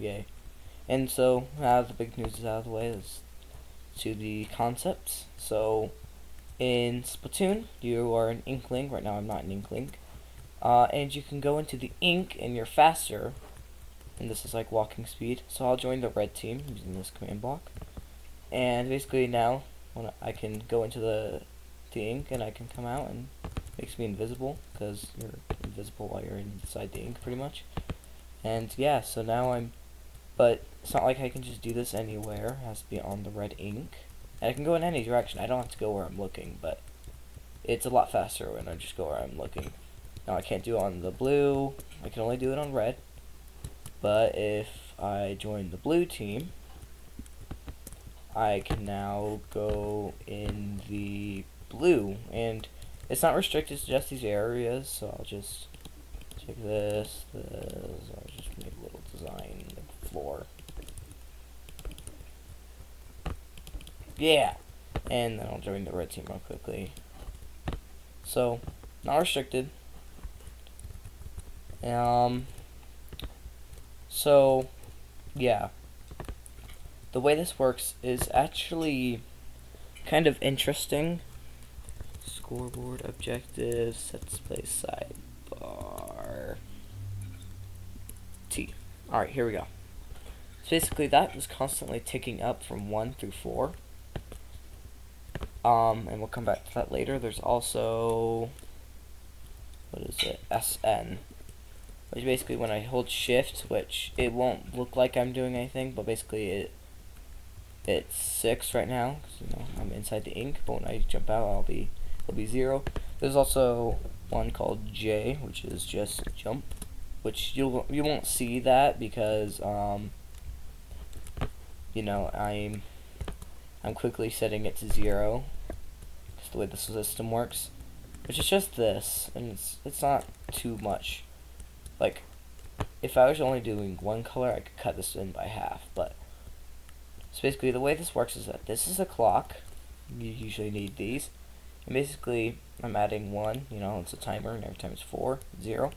yay. And so, now the big news is out of the way, is to the concepts. So, in Splatoon, you are an Inkling. Right now I'm not an Inkling. And you can go into the ink and you're faster. And this is like walking speed. So I'll join the red team using this command block. And basically now, when I can go into the ink and I can come out, and it makes me invisible, because you're invisible while you're inside the ink pretty much. And yeah, so now but it's not like I can just do this anywhere. It has to be on the red ink. And I can go in any direction. I don't have to go where I'm looking, but it's a lot faster when I just go where I'm looking. Now I can't do it on the blue. I can only do it on red. But if I join the blue team, I can now go in the blue, and it's not restricted to just these areas, so I'll just take this, I'll just make a little design, like floor. Yeah! And then I'll join the red team real quickly. So, not restricted. So, yeah. The way this works is actually kind of interesting. Scoreboard, objectives, set display, sidebar, T. Alright, here we go. So basically that was constantly ticking up from 1 through 4. And we'll come back to that later. There's also, what is it, SN. Which basically when I hold shift, which it won't look like I'm doing anything, but basically it's 6 right now, because I'm inside the ink, but when I jump out it'll be 0. There's also one called J, which is just jump, which you won't see that because I'm quickly setting it to 0. That's the way the system works. Which is just this, and it's not too much. Like, if I was only doing one color, I could cut this in by half, but so basically the way this works is that this is a clock. You usually need these. And basically I'm adding 1, it's a timer, and every time it's 4, 0.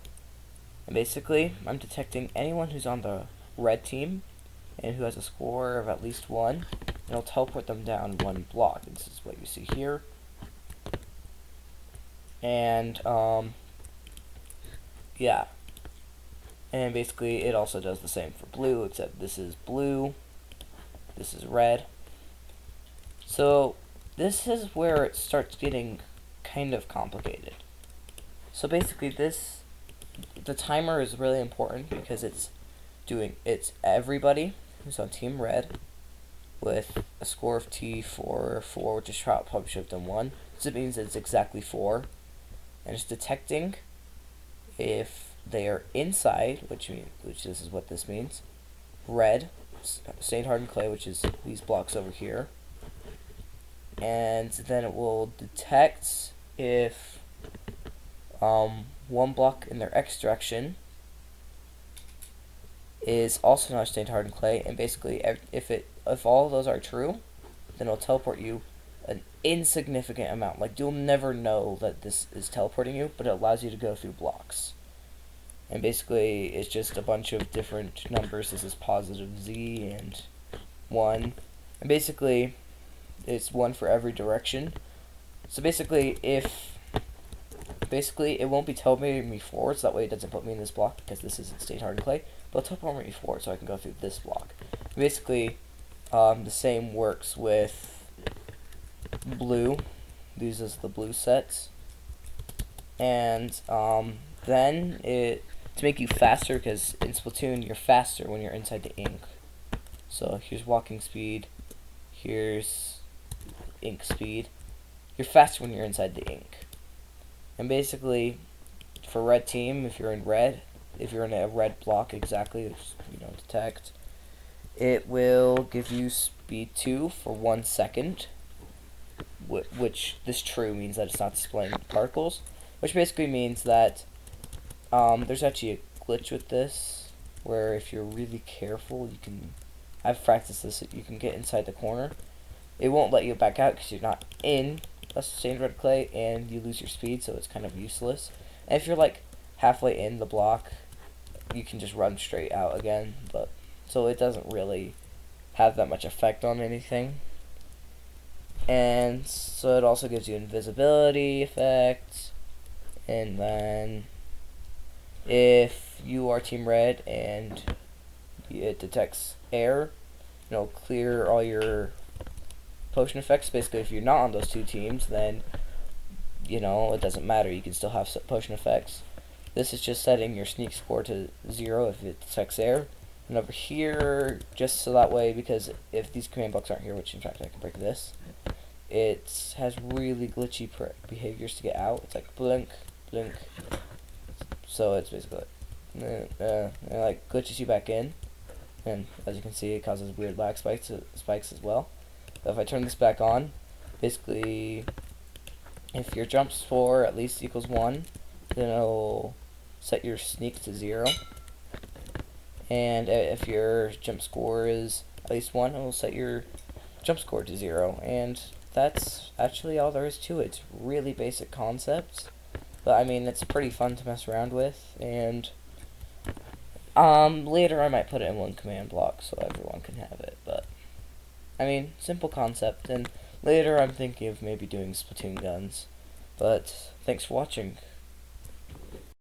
And basically I'm detecting anyone who's on the red team and who has a score of at least 1, and I'll teleport them down 1 block. And this is what you see here. And yeah. And basically it also does the same for blue, except this is blue, this is red. So this is where it starts getting kind of complicated. So basically the timer is really important because it's everybody who's on team red with a score of T for 4, which is probably should have done 1. So it means it's exactly 4. And it's detecting if they are inside, which this is what this means. Red, stained hardened clay, which is these blocks over here. And then it will detect if 1 block in their X direction is also not stained hardened clay, and basically if all of those are true, then it'll teleport you an insignificant amount. Like, you'll never know that this is teleporting you, but it allows you to go through blocks. And basically it's just a bunch of different numbers. This is positive Z and 1, and basically it's 1 for every direction. So basically it won't be teleporting me forward, so that way it doesn't put me in this block because this isn't stained hardened clay, but it'll teleport me forward so I can go through this block. Basically the same works with blue. These is the blue sets. And then to make you faster, because in Splatoon you're faster when you're inside the ink. So here's walking speed, here's ink speed. You're faster when you're inside the ink. And basically for red team, if you're in a red block exactly, detect, it will give you speed 2 for 1 second, which this true means that it's not displaying particles, which basically means that there's actually a glitch with this, where if you're really careful, I've practiced this, you can get inside the corner. It won't let you back out because you're not in a stained red clay, and you lose your speed, so it's kind of useless. And if you're like halfway in the block, you can just run straight out again, but so it doesn't really have that much effect on anything. And so it also gives you invisibility effect, and then if you are Team Red and it detects air, it'll clear all your potion effects. Basically, if you're not on those two teams, then it doesn't matter. You can still have potion effects. This is just setting your sneak score to 0 if it detects air. And over here, just so that way, because if these command blocks aren't here, which in fact I can break this, it has really glitchy behaviors to get out. It's like blink, blink. So it's basically it like glitches you back in, and as you can see, it causes weird lag spikes as well. So if I turn this back on, basically, if your jump score at least equals 1, then it'll set your sneak to 0. And if your jump score is at least 1, it will set your jump score to 0. And that's actually all there is to it. It's really basic concepts, but I mean, it's pretty fun to mess around with. And later I might put it in one command block so everyone can have it. But I mean, simple concept. And later I'm thinking of maybe doing Splatoon guns. But thanks for watching.